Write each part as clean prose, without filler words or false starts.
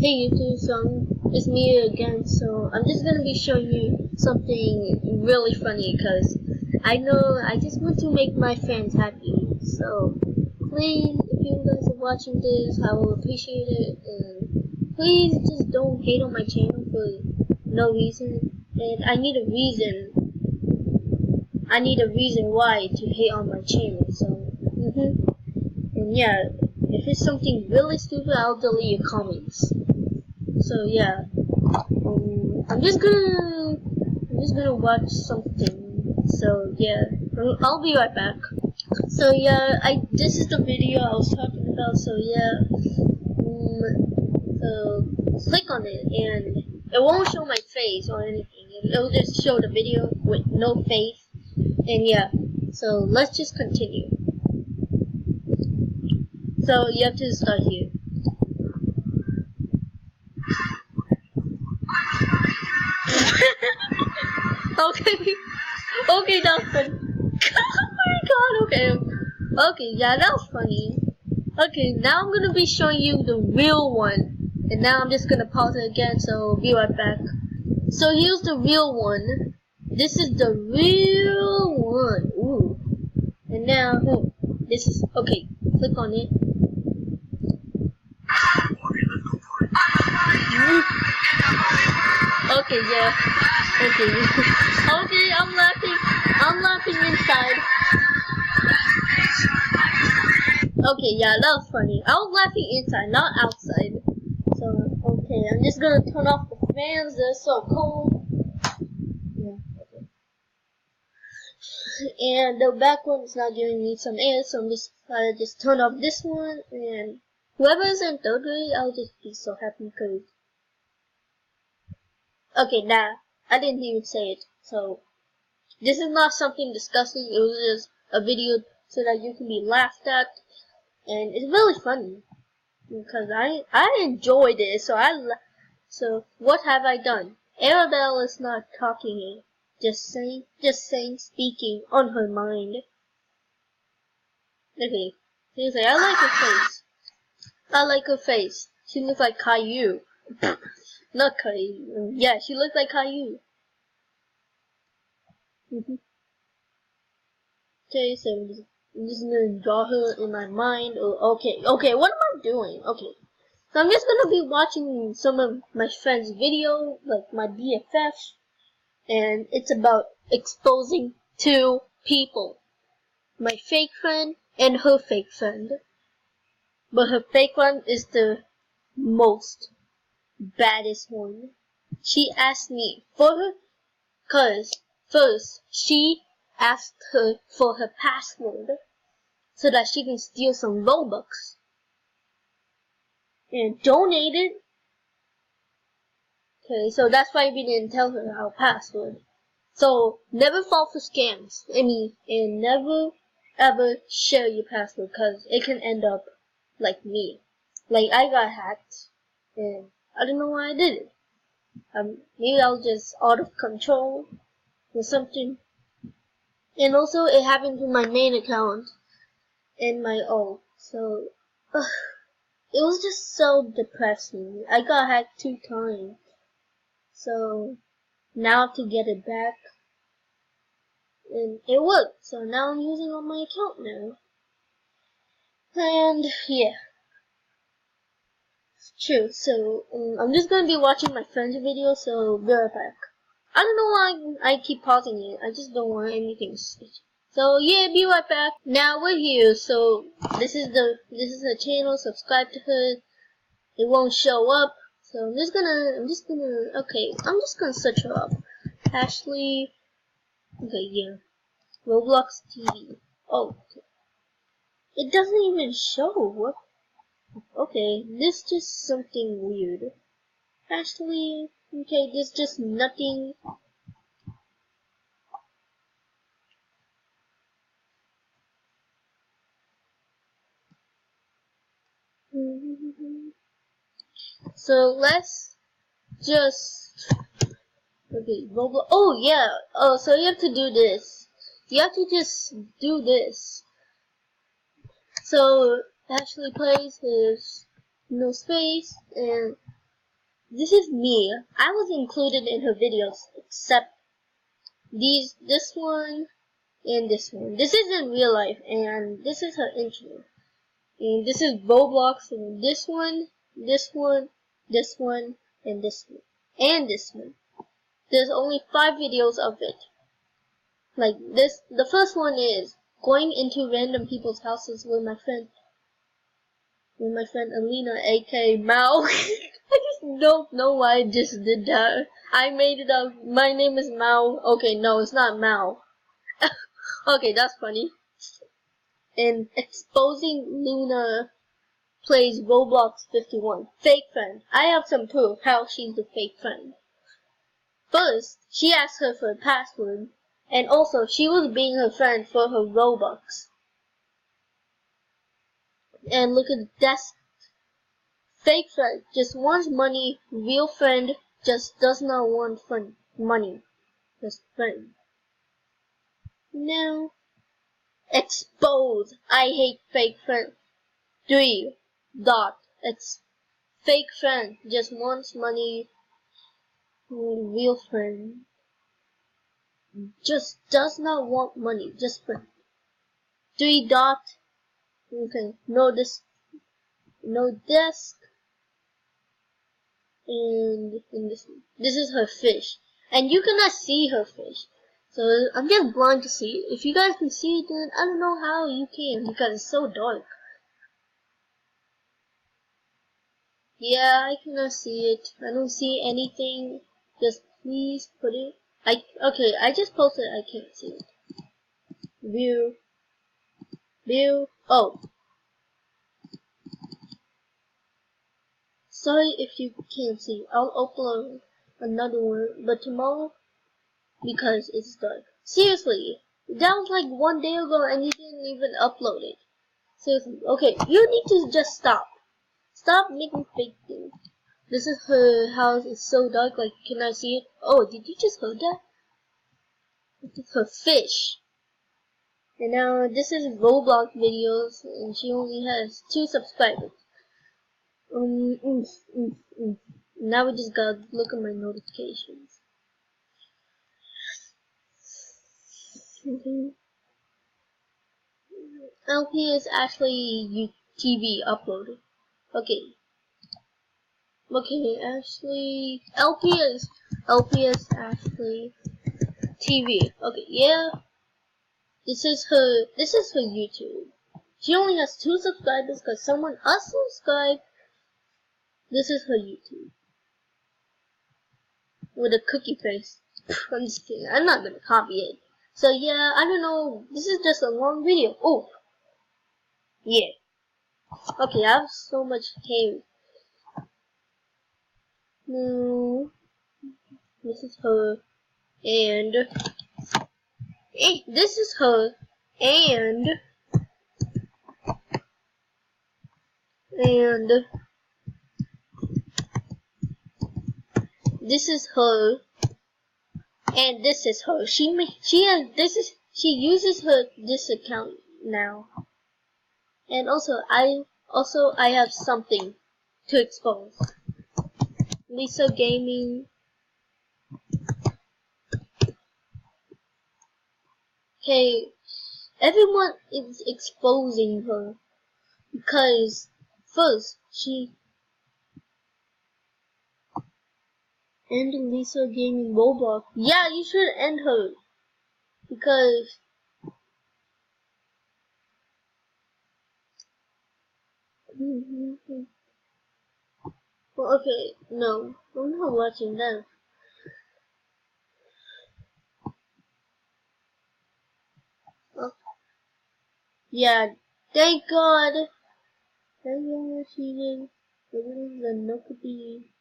Hey YouTube, so it's me again. So I'm just gonna be showing you something really funny because I know I just want to make my fans happy. So please, if you guys are watching this, I will appreciate it. And please just don't hate on my channel for no reason. And I need a reason. I need a reason why to hate on my channel. So and yeah, if it's something really stupid, I'll delete your comments. So yeah. I'm just gonna watch something. So yeah, I'll be right back. So yeah, this is the video I was talking about. So yeah, so click on it and it won't show my face or anything. It'll just show the video with no face. And yeah, so let's just continue. So you have to start here. Okay. Okay, that was funny. Oh my god, okay, yeah, that was funny. Okay, now I'm gonna be showing you the real one. And now I'm just gonna pause it again, so be right back. So here's the real one. This is the real one. Ooh. And now, this is, okay, click on it. Okay, yeah. Okay. Okay, I'm laughing. I'm laughing inside. Okay, yeah, that was funny. I was laughing inside, not outside. So, okay, I'm just gonna turn off the fans. They're so cold. Yeah, okay. And the back one is not giving me some air, so I'm just gonna just turn off this one. And whoever's in third grade, I'll just be so happy because. Okay, nah, I didn't even say it. So, this is not something disgusting. It was just a video so that you can be laughed at. And it's really funny because I enjoyed it. So what have I done? Arabelle is not talking, just saying, speaking on her mind. Okay, seriously, I like her face. I like her face. She looks like Caillou. Not Caillou. Yeah, she looks like Caillou. Okay, so I'm just gonna draw her in my mind. Oh, okay, what am I doing? Okay. So I'm just gonna be watching some of my friend's video, like my BFFs, and it's about exposing two people. My fake friend and her fake friend. But her fake one is the most baddest one. She asked me for her, cause first she asked her for her password so that she can steal some Robux and donate it. Okay, so that's why we didn't tell her our password. So never fall for scams. And never ever share your password because it can end up like me. Like I got hacked and I don't know why I did it. Maybe I was just out of control or something. And also it happened to my main account and my old. So it was just so depressing. I got hacked 2 times. So now to get it back, and it worked. So now I'm using on my account now. And yeah, it's true. So I'm just gonna be watching my friend's video. So be right back. I don't know why I keep pausing it. I just don't want anything to switch. So yeah, be right back. Now we're here. So this is the channel. Subscribe to her. It won't show up. So I'm just gonna search her up. Ashley. Okay, yeah. Roblox TV. Oh, okay. It doesn't even show. What? Okay, this just something weird. Actually, okay, there's just nothing. So let's just. Okay, Roblox. Oh yeah. Oh, so you have to do this. You have to just do this. So Ashley plays his no space and This is me. I was included in her videos, except this one and this one. This is in real life, and this is her intro. And this is Roblox, and this one, this one, this one, and this one, and this one. There's only 5 videos of it. Like this, the first one is going into random people's houses with my friend Alina, aka Mao. I just don't know why I just did that. I made it up. My name is Mao. Okay, no, it's not Mao. Okay, that's funny. And exposing Luna plays Roblox 51. Fake friend. I have some proof how she's a fake friend. First, she asked her for a password, and also she was being her friend for her Robux. And look at the desk. Fake friend just wants money. Real friend just does not want money. Just friend. No. Expose. I hate fake friend. 3. It's fake friend just wants money. Real friend just does not want money. Just friend. 3. Okay. No desk. And this is her fish, and you cannot see her fish, so I'm just blind to see it. If you guys can see it, then I don't know how you can, because it's so dark. Yeah, I cannot see it. I don't see anything. Just please put it. Okay, I just posted. I can't see it. View. Oh, sorry if you can't see. I'll upload another one, but tomorrow, because it's dark. Seriously, that was like 1 day ago and you didn't even upload it. Seriously, okay, you need to just stop. Stop making fake things. This is her house. It's so dark. Like, can I see it? Oh, did you just heard that? This is her fish. And now this is Roblox videos, and she only has 2 subscribers. Mm, mm, mm, mm. Now we just gotta look at my notifications. LP is actually TV uploaded. Okay. Actually, LP is actually TV. Okay, yeah. This is her YouTube. She only has 2 subscribers because someone unsubscribed. This is her YouTube. With a cookie face. I'm just kidding. I'm not gonna copy it. So yeah, I don't know. This is just a long video. Oh. Yeah. Okay, I have so much hair. No. This is her. And this is her. And this is her. And this is her. She uses this account now. And also I have something to expose. Lisa Gaming. Okay, everyone is exposing her because first she ended Lisa Gaming Roblox. Yeah, you should end her because well, okay, no, I'm not watching that. Oh, yeah, thank God. Thank God she did. The nobody.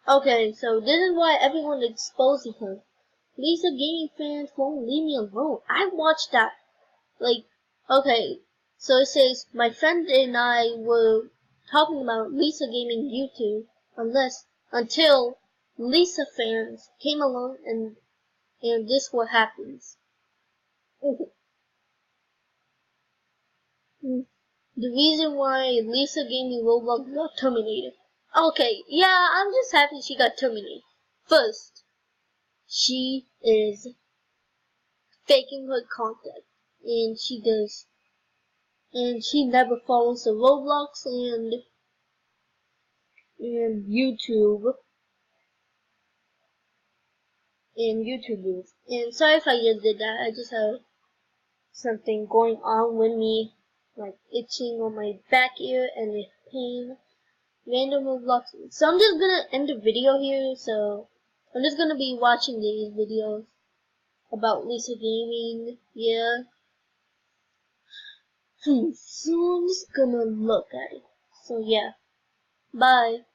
Okay, so this is why everyone is exposing her. Lisa Gaming fans won't leave me alone. I watched that. Like, okay, so it says, my friend and I were talking about Lisa Gaming YouTube until Lisa fans came along and this what happens. the reason why Lisa Gaming Roblox got terminated. Okay, yeah, I'm just happy she got terminated. First, she is faking her content, and she never follows the Roblox and YouTube rules. And sorry if I just did that. I just have something going on with me, like itching on my back ear and a pain. Random Roblox. So I'm just gonna end the video here. So I'm just gonna be watching these videos about Lisa Gaming. Yeah. So I'm just gonna look at it. So yeah. Bye.